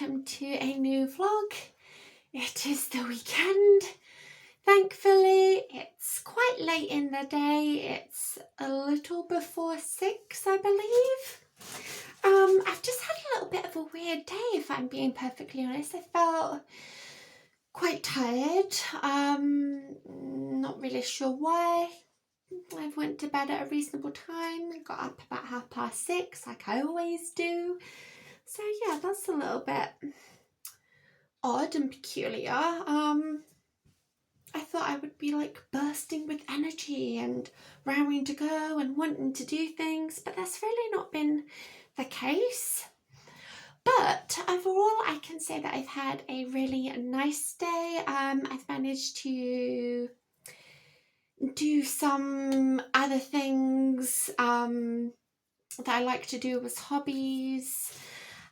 welcome to a new vlog. It is the weekend. Thankfully, it's quite late in the day. It's a little before 6, I believe. I've just had a little bit of a weird day, if I'm being perfectly honest. I felt quite tired. Not really sure why. I went to bed at a reasonable time, got up about 6:30 like I always do. So yeah, that's a little bit odd and peculiar. I thought I would be like bursting with energy and raring to go and wanting to do things, but that's really not been the case. But overall, I can say that I've had a really nice day. I've managed to do some other things that I like to do as hobbies,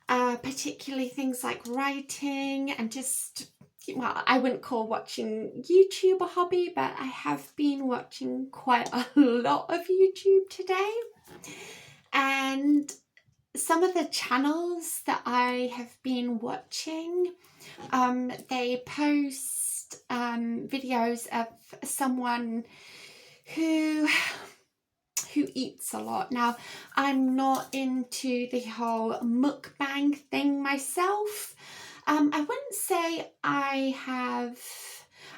particularly things like writing and just, well, I wouldn't call watching YouTube a hobby, but I have been watching quite a lot of YouTube today. And some of the channels that I have been watching, they post videos of someone who eats a lot. Now, I'm not into the whole mukbang thing myself. I wouldn't say I have,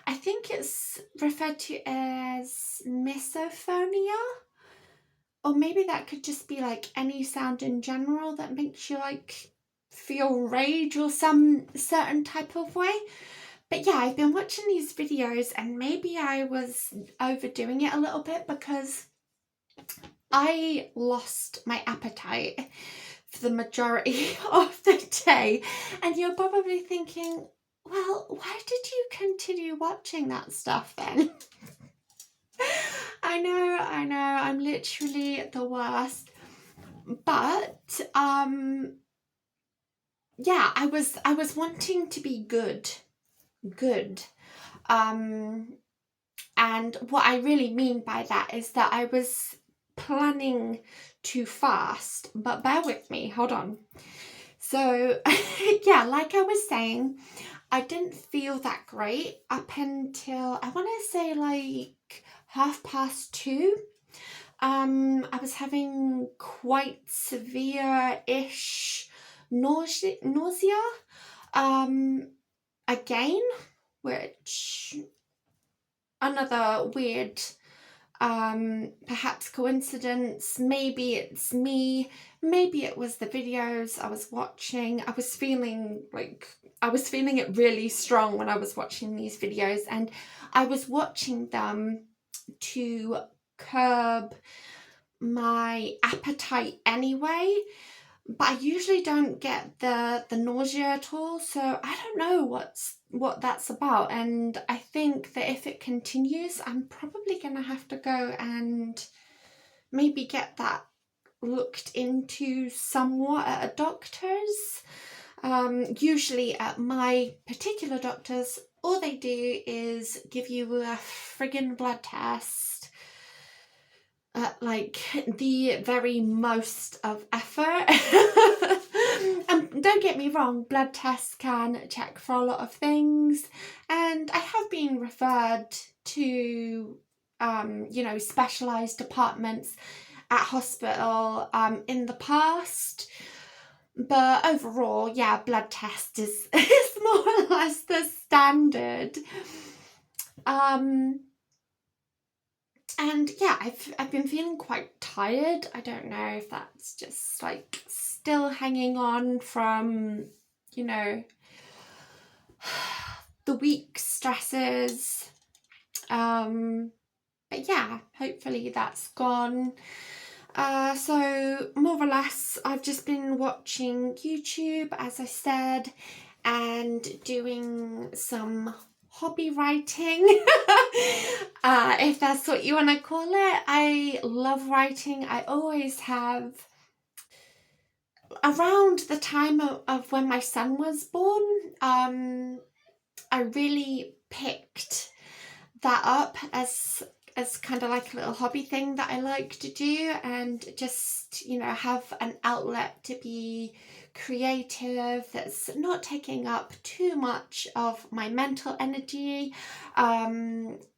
I think it's referred to as misophonia, or maybe that could just be like any sound in general that makes you like feel rage or some certain type of way. But yeah, I've been watching these videos and maybe I was overdoing it a little bit because I lost my appetite for the majority of the day. And you're probably thinking, well, why did you continue watching that stuff then? I know, I'm literally the worst. But yeah, I was wanting to be good. And what I really mean by that is that I was planning to fast, but bear with me, hold on. So yeah, like I was saying, I didn't feel that great up until, I want to say like 2:30. I was having quite severe-ish nausea again, which another weird perhaps coincidence. Maybe it's me, maybe it was the videos I was watching. I was feeling it really strong when I was watching these videos, and I was watching them to curb my appetite anyway. But I usually don't get the nausea at all, so I don't know what that's about. And I think that if it continues, I'm probably gonna have to go and maybe get that looked into somewhat at a doctor's. Usually at my particular doctor's, all they do is give you a friggin' blood test, like the very most of effort. Don't get me wrong, blood tests can check for a lot of things, and I have been referred to specialized departments at hospital in the past, but overall, yeah, blood test is more or less the standard. And yeah, I've been feeling quite tired. I don't know if that's just like still hanging on from, the week's stresses. But yeah, hopefully that's gone. So more or less, I've just been watching YouTube, as I said, and doing some hobby writing, if that's what you want to call it. I love writing. I always have. Around the time of when my son was born, I really picked that up as as kind of like a little hobby thing that I like to do, and just, you know, have an outlet to be creative that's not taking up too much of my mental energy,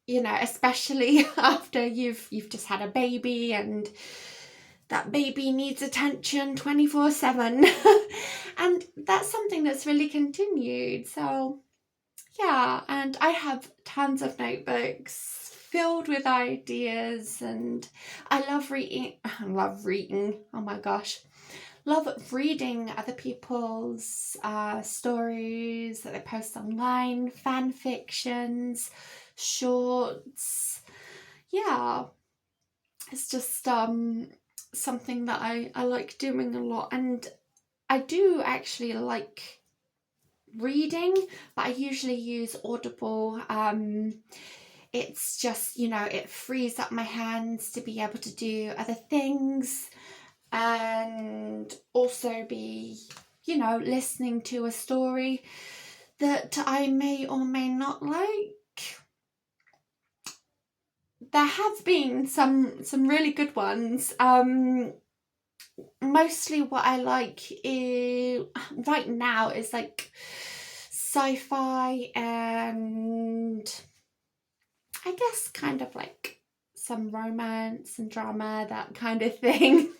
you know, especially after you've just had a baby and that baby needs attention 24/7. And that's something that's really continued. So yeah, and I have tons of notebooks filled with ideas, and I love reading. I love reading. Oh my gosh. Love reading other people's stories that they post online, fan fictions, shorts. Yeah, it's just something that I like doing a lot, and I do actually like reading, but I usually use Audible. It's just, you know, it frees up my hands to be able to do other things, and also be, you know, listening to a story that I may or may not like. There have been some really good ones. Mostly what I like is right now is like sci-fi, and I guess kind of like some romance and drama, that kind of thing.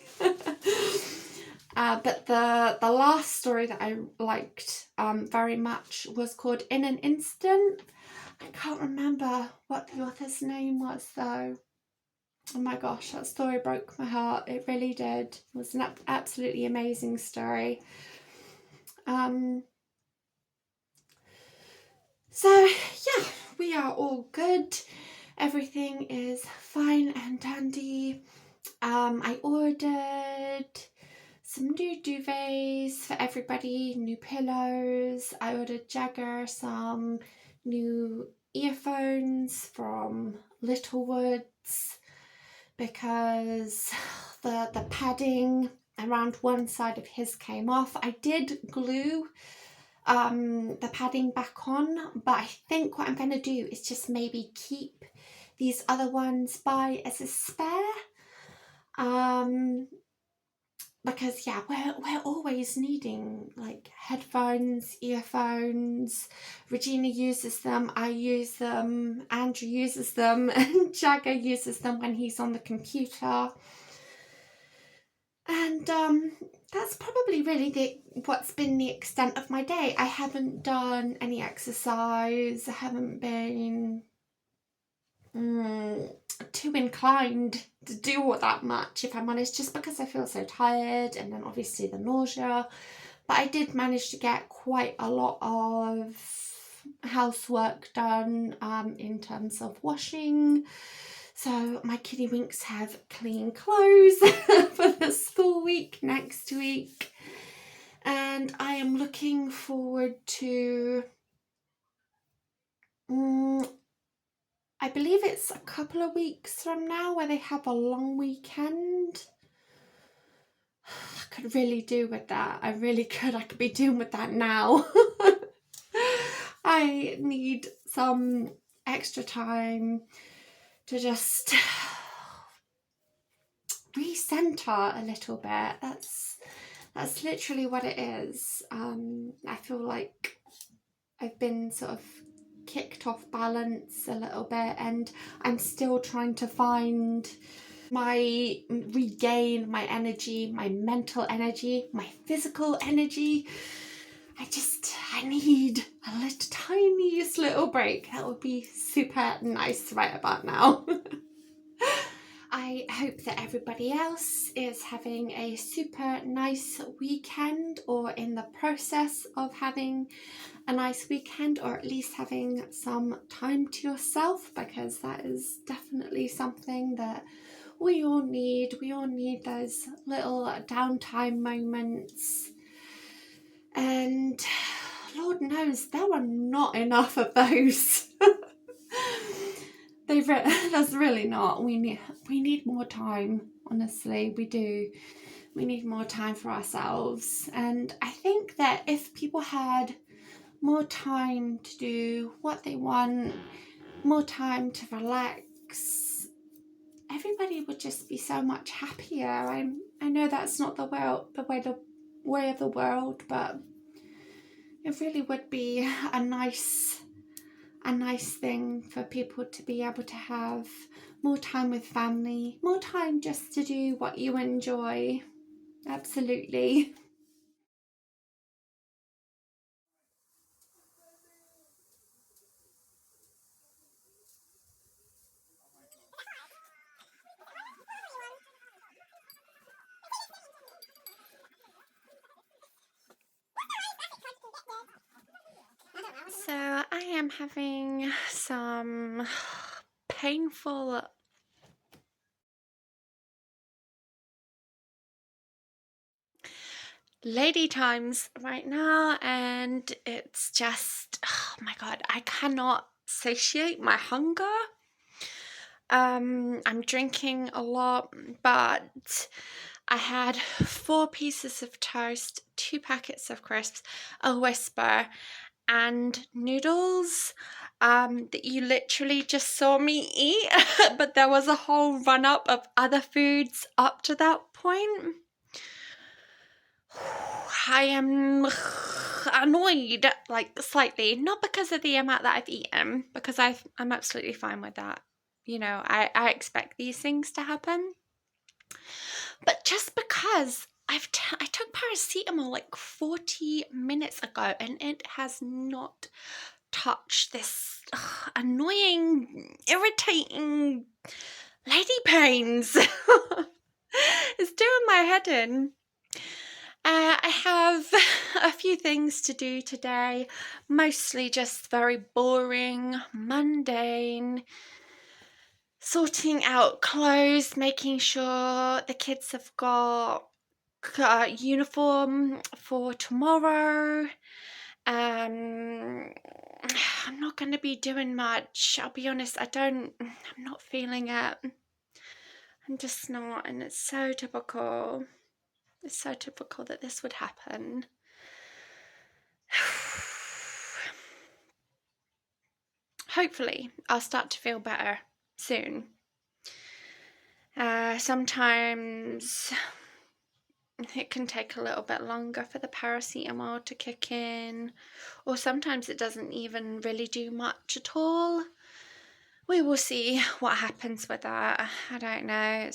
But the last story that I liked very much was called In an Instant. I can't remember what the author's name was though. Oh my gosh, that story broke my heart. It really did. It was an absolutely amazing story. So yeah, we are all good. Everything is fine and dandy. I ordered some new duvets for everybody, new pillows. I ordered Jagger some new earphones from Littlewoods, because the padding around one side of his came off. I did glue the padding back on, but I think what I'm going to do is just maybe keep these other ones by as a spare, because yeah, we're always needing like headphones, earphones. Regina uses them, I use them, Andrew uses them, and Jagger uses them when he's on the computer. And that's probably really what's been the extent of my day. I haven't done any exercise. I haven't been too inclined to do all that much, if I'm honest, just because I feel so tired, and then obviously the nausea. But I did manage to get quite a lot of housework done in terms of washing. So my kitty winks have clean clothes for the school week next week. And I am looking forward to, I believe it's a couple of weeks from now where they have a long weekend. I could really do with that. I really could. I could be doing with that now. I need some extra time to just recenter a little bit. That's literally what it is. I feel like I've been sort of kicked off balance a little bit, and I'm still trying to regain my energy, my mental energy, my physical energy. I need a tiniest little break. That would be super nice right about now. I hope that everybody else is having a super nice weekend, or in the process of having a nice weekend, or at least having some time to yourself, because that is definitely something that we all need. We all need those little downtime moments. And Lord knows there are not enough of those. There's really not. We need more time, honestly, we do. We need more time for ourselves. And I think that if people had more time to do what they want, more time to relax, everybody would just be so much happier. I know that's not the way of the world, but it really would be a nice thing for people to be able to have more time with family, more time just to do what you enjoy. Absolutely. So I am having some painful lady times right now, and it's just, oh my god, I cannot satiate my hunger. I'm drinking a lot, but I had 4 pieces of toast, 2 packets of crisps, a Whisper, and noodles that you literally just saw me eat, but there was a whole run up of other foods up to that point. I am annoyed, like slightly, not because of the amount that I've eaten, because I'm absolutely fine with that. You know, I expect these things to happen, but just because I took paracetamol like 40 minutes ago and it has not touched this annoying, irritating lady pains. It's doing my head in. I have a few things to do today, mostly just very boring, mundane, sorting out clothes, making sure the kids have got uniform for tomorrow. I'm not going to be doing much. I'll be honest, I'm not feeling it. I'm just not, and it's so typical. It's so typical that this would happen. Hopefully, I'll start to feel better soon. Sometimes it can take a little bit longer for the paracetamol to kick in, or sometimes it doesn't even really do much at all. We will see what happens with that. I don't know.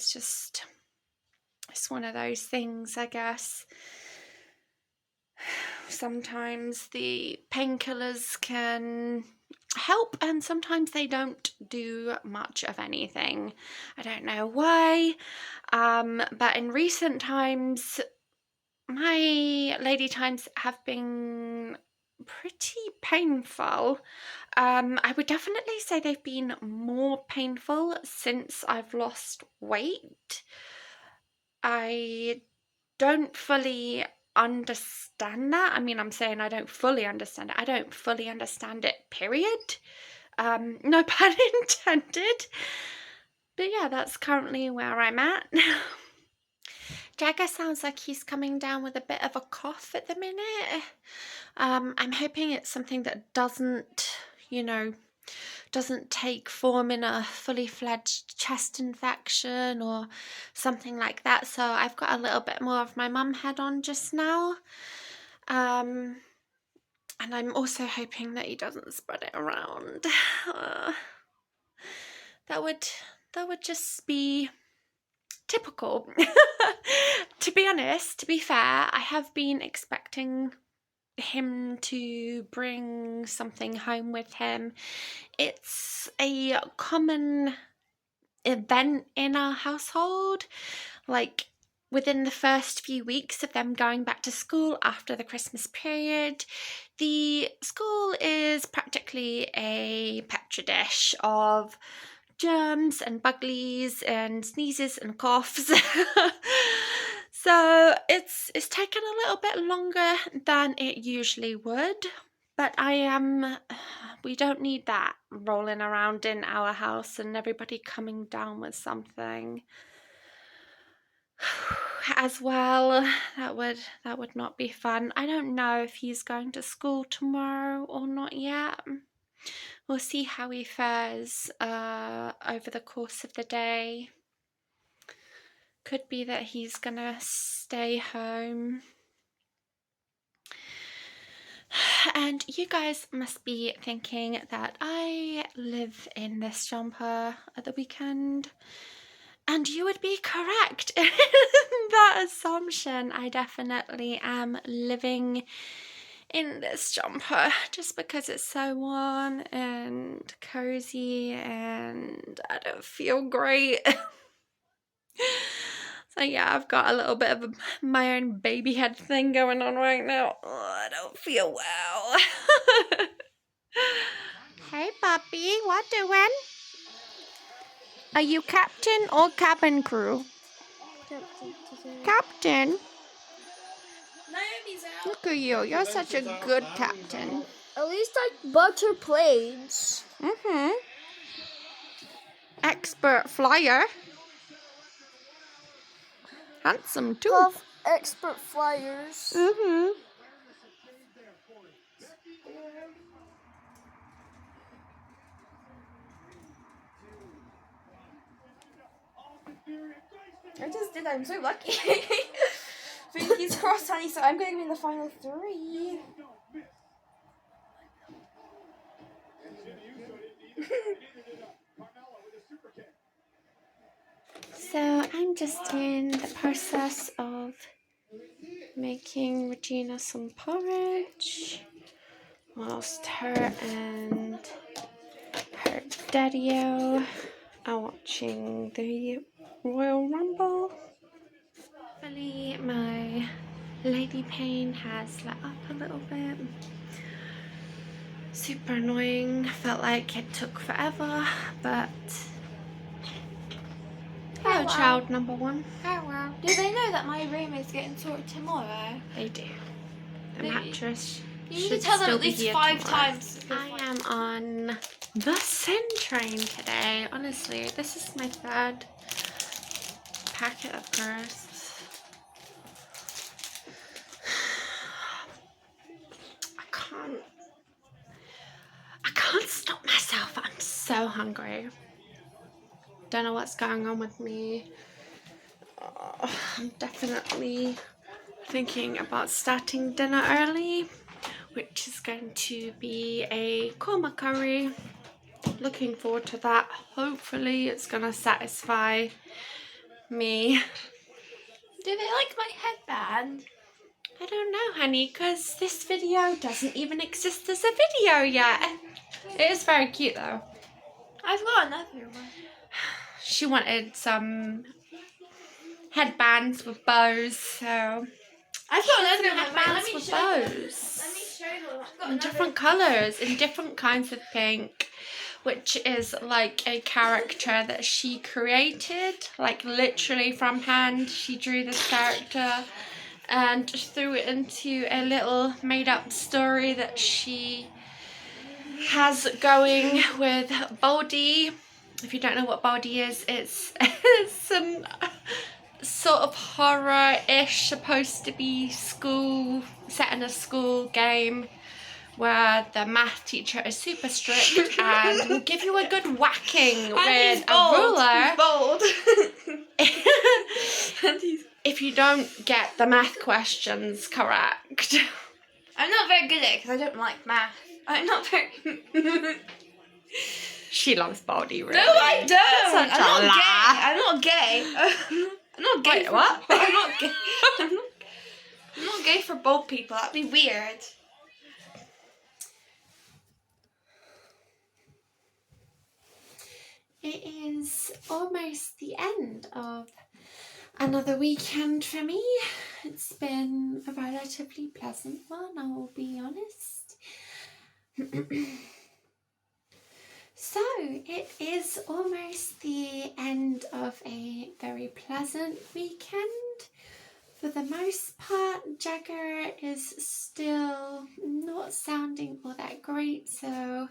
It's one of those things, I guess. Sometimes the painkillers can help and sometimes they don't do much of anything. I don't know why, but in recent times my lady times have been pretty painful. I would definitely say they've been more painful since I've lost weight. I don't fully understand that. I mean, I'm saying I don't fully understand it. I don't fully understand it, period. No pun intended. But yeah, that's currently where I'm at. Jagger sounds like he's coming down with a bit of a cough at the minute. I'm hoping it's something that doesn't take form in a fully fledged chest infection or something like that. So I've got a little bit more of my mum head on just now. And I'm also hoping that he doesn't spread it around. That would just be typical. To be honest, to be fair, I have been expecting him to bring something home with him. It's a common event in our household, like within the first few weeks of them going back to school after the Christmas period. The school is practically a petri dish of germs and buglies and sneezes and coughs. So it's taken a little bit longer than it usually would, but we don't need that rolling around in our house and everybody coming down with something as well. That would not be fun. I don't know if he's going to school tomorrow or not yet. We'll see how he fares over the course of the day. could be that he's gonna stay home. And you guys must be thinking that I live in this jumper at the weekend. And you would be correct in that assumption. I definitely am living in this jumper just because it's so warm and cozy and I don't feel great. So yeah, I've got a little bit of my own baby head thing going on right now. Oh, I don't feel well. Hey puppy, what doing? Are you captain or cabin crew? Captain? Naomi's out. Look at you, you're such a good captain. At least I butter planes. Mm-hmm. Expert flyer. Handsome too. Love expert flyers. Mm-hmm. I just did. I'm so lucky. Fingers crossed, honey. So I'm going to be in the final 3. So I'm just in the process of making Regina some porridge whilst her and her daddy-o are watching the Royal Rumble. Hopefully my lady pain has let up a little bit. Super annoying, felt like it took forever, but hello, child number 1. Oh wow. Do they know that my room is getting sorted tomorrow? They do. The Maybe. mattress You need should to tell them still at be least here 5 tomorrow. times. I am on the Sin train today. Honestly, this is my 3rd packet of crisps. I can't stop myself. I'm so hungry. Don't know what's going on with me. I'm definitely thinking about starting dinner early, which is going to be a korma curry. Looking forward to that. Hopefully it's gonna satisfy me. Do they like my headband? I don't know, honey, because this video doesn't even exist as a video yet. It is very cute though. I've got another one. She wanted some headbands with bows, so I've got another one. headbands Wait, with let me bows. show them. I've got In different colours, in different kinds of pink, which is like a character that she created, like literally from hand. She drew this character and threw it into a little made-up story that she has going with Baldy. If you don't know what Baldy is, it's some sort of horror-ish, supposed to be school, set in a school game where the math teacher is super strict and will give you a good whacking with a ruler. Bold. If you don't get the math questions correct. I'm not very good at it because I don't like math. I'm not very. She loves Baldy, really. No, I don't. Such I'm not a gay. I'm not gay. I'm not gay. Wait, what? I'm not gay. I'm not gay for bold people. That'd be weird. It is almost the end of another weekend for me. It's been a relatively pleasant one, I will be honest. So, it is almost the end of a very pleasant weekend. For the most part, Jagger is still not sounding all that great, so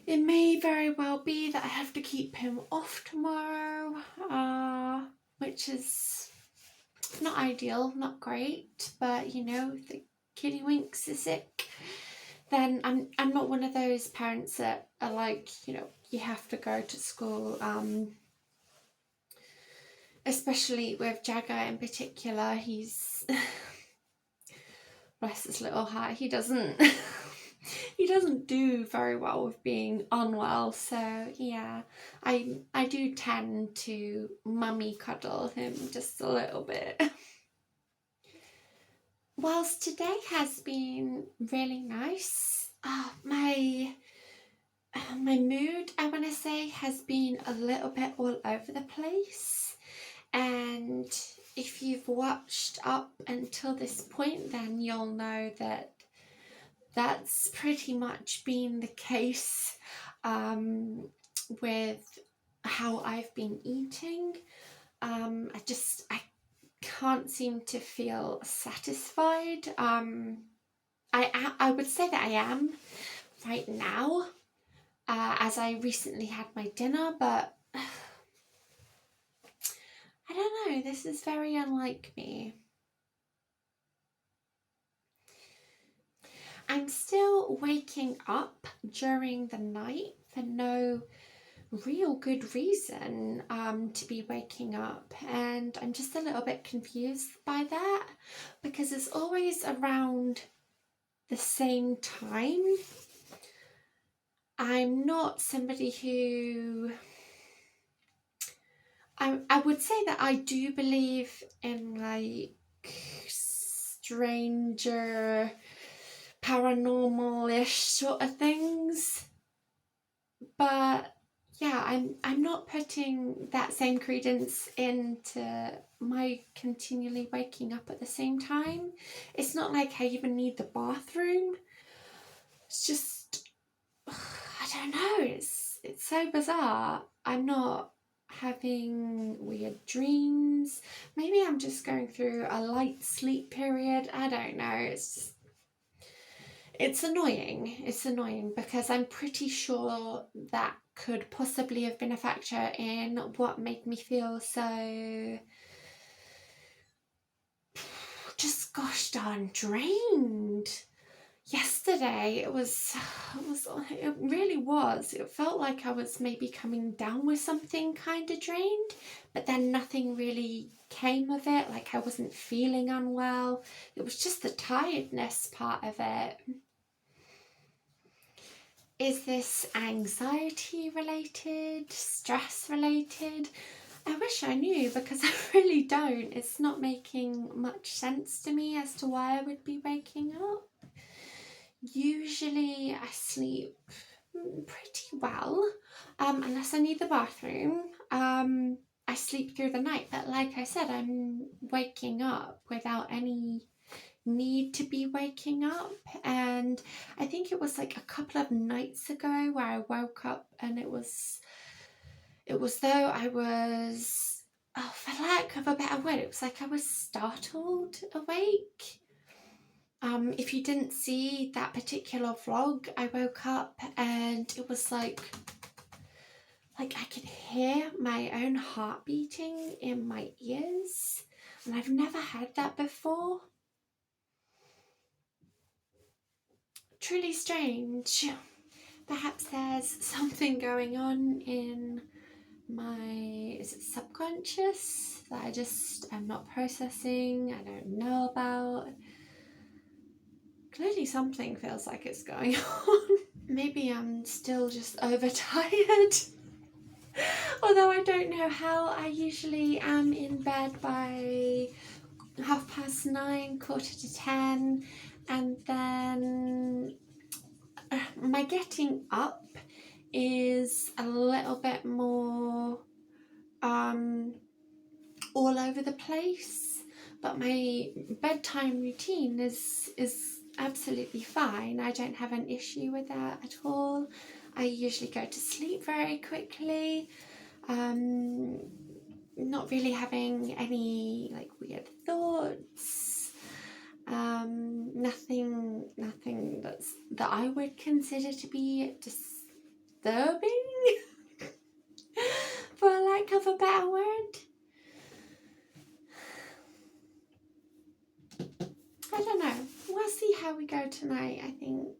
it may very well be that I have to keep him off tomorrow, which is not ideal, not great, but you know, if the kitty winks is sick, then I'm not one of those parents that are like, you know, you have to go to school especially with Jagger in particular, he's bless his little heart, he doesn't he doesn't do very well with being unwell, so yeah, I do tend to mummy cuddle him just a little bit. Whilst today has been really nice, my mood, I want to say, has been a little bit all over the place. And if you've watched up until this point, then you'll know that that's pretty much been the case with how I've been eating. I can't seem to feel satisfied. I would say that I am right now, as I recently had my dinner, but I don't know, this is very unlike me. I'm still waking up during the night for no real good reason to be waking up, and I'm just a little bit confused by that because it's always around the same time. I'm not somebody who... I would say that I do believe in like stranger, paranormal-ish sort of things, but yeah, I'm not putting that same credence into my continually waking up at the same time. It's not like I even need the bathroom. It's just, I don't know, it's so bizarre. I'm not having weird dreams. Maybe I'm just going through a light sleep period. I don't know. It's annoying. It's annoying because I'm pretty sure that could possibly have been a factor in what made me feel so just gosh darn drained yesterday. It really was. It felt like I was maybe coming down with something kind of drained, but then nothing really came of it. Like I wasn't feeling unwell. It was just the tiredness part of it. Is this anxiety related, stress related? I wish I knew because I really don't. It's not making much sense to me as to why I would be waking up. Usually I sleep pretty well, unless I need the bathroom. I sleep through the night, but like I said, I'm waking up without any need to be waking up. And I think it was like a couple of nights ago where I woke up and it was though I was, for lack of a better word, it was like I was startled awake. If you didn't see that particular vlog, I woke up and it was like I could hear my own heart beating in my ears, and I've never had that before. Truly strange. Perhaps there's something going on in my, is it subconscious, that I just am not processing, I don't know about. Clearly something feels like it's going on. Maybe I'm still just overtired. Although I don't know how. I usually am in bed by 9:30, 9:45, and then my getting up is a little bit more all over the place, but my bedtime routine is absolutely fine. I don't have an issue with that at all. I usually go to sleep very quickly, not really having any like weird thoughts, nothing that I would consider to be disturbing for lack of a better word. I don't know. We'll see how we go tonight, I think.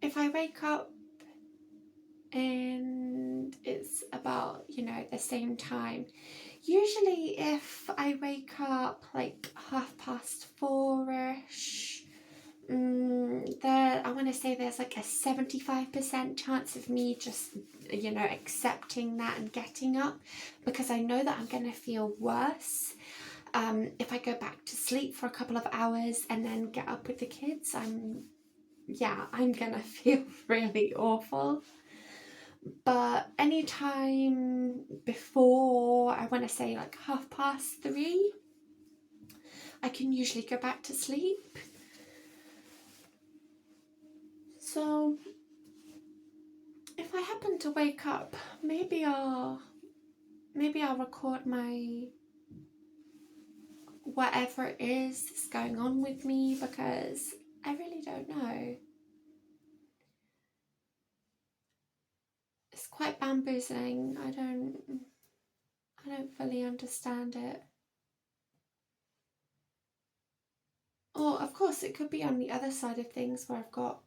If I wake up in and it's about, you know, the same time. Usually if I wake up like 4:30ish, I want to say there's like a 75% chance of me just, you know, accepting that and getting up, because I know that I'm going to feel worse if I go back to sleep for a couple of hours and then get up with the kids. I'm going to feel really awful. But anytime before, I want to say like 3:30, I can usually go back to sleep. So if I happen to wake up, maybe I'll record my whatever it is that's going on with me, because I really don't know. It's quite bamboozling. I don't fully understand it. Or of course it could be on the other side of things where I've got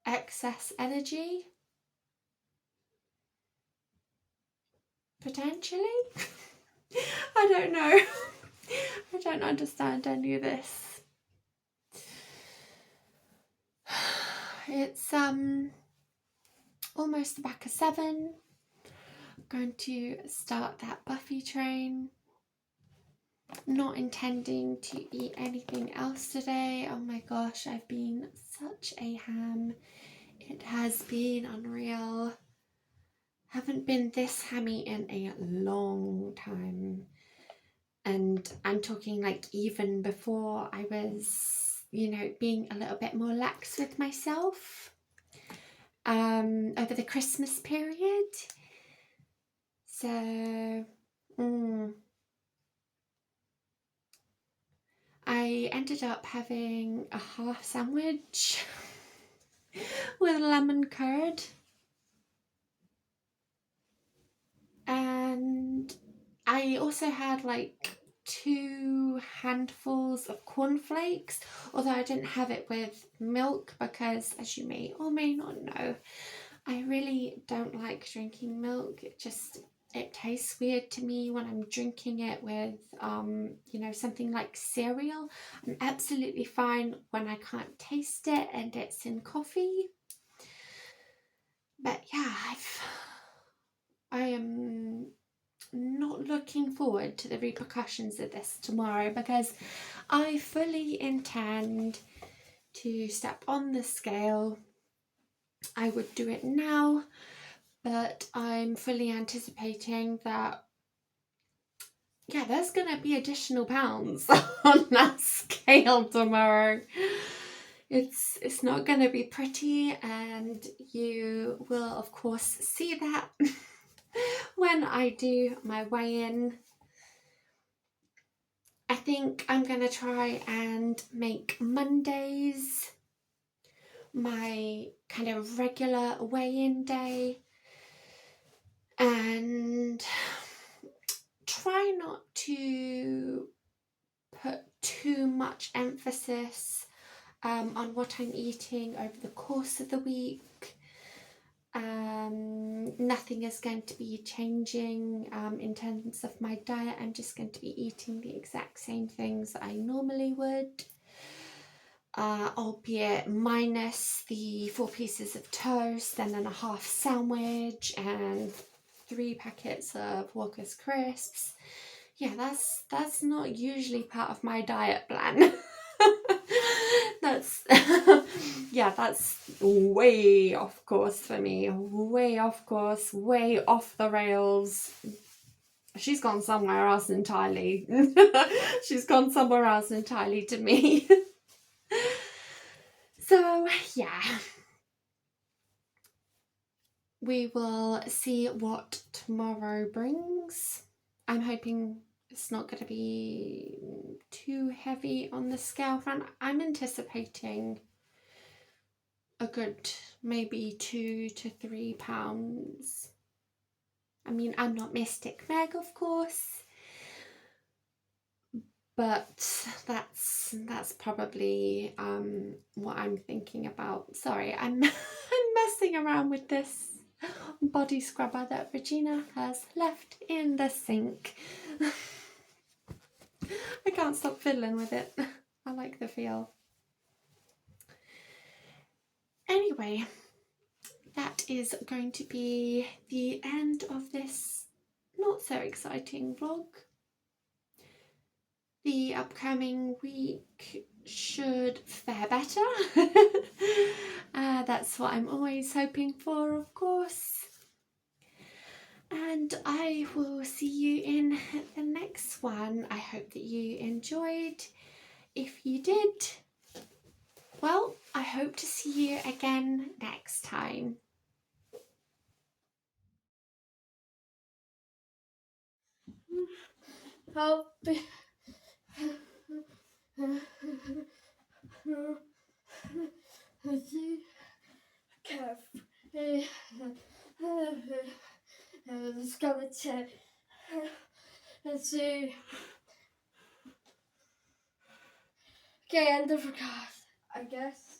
excess energy. Potentially. I don't know. I don't understand any of this. It's almost the back of 7. I'm going to start that Buffy train. Not intending to eat anything else today. Oh my gosh, I've been such a ham. It has been unreal. Haven't been this hammy in a long time. And I'm talking like even before I was, you know, being a little bit more lax with myself over the Christmas period. So I ended up having a half sandwich with lemon curd, and I also had like 2 handfuls of cornflakes, although I didn't have it with milk because, as you may or may not know, I really don't like drinking milk. It tastes weird to me when I'm drinking it with you know, something like cereal. I'm absolutely fine when I can't taste it and it's in coffee. But yeah, I am not looking forward to the repercussions of this tomorrow, because I fully intend to step on the scale. I would do it now, but I'm fully anticipating that, yeah, there's gonna be additional pounds on that scale tomorrow. It's not gonna be pretty, and you will of course see that when I do my weigh-in. I think I'm gonna try and make Mondays my kind of regular weigh-in day, and try not to put too much emphasis on what I'm eating over the course of the week. Nothing is going to be changing in terms of my diet. I'm just going to be eating the exact same things that I normally would, albeit minus the 4 pieces of toast and then a half sandwich and 3 packets of Walker's crisps. Yeah, that's not usually part of my diet plan. That's yeah, that's way off course for me. Way off course, way off the rails. She's gone somewhere else entirely. She's gone somewhere else entirely to me. So yeah, we will see what tomorrow brings. I'm hoping it's not going to be too heavy on the scale front. I'm anticipating a good maybe 2 to 3 pounds. I mean, I'm not Mystic Meg, of course, but that's probably what I'm thinking about. Sorry, I'm I'm messing around with this body scrubber that Regina has left in the sink. I can't stop fiddling with it. I like the feel. Anyway, that is going to be the end of this not so exciting vlog. The upcoming week should fare better. That's what I'm always hoping for, of course. And I will see you in the next one. I hope that you enjoyed. If you did, well, I hope to see you again next time. Help me. The skeleton. Let's see. Okay, end of record, I guess.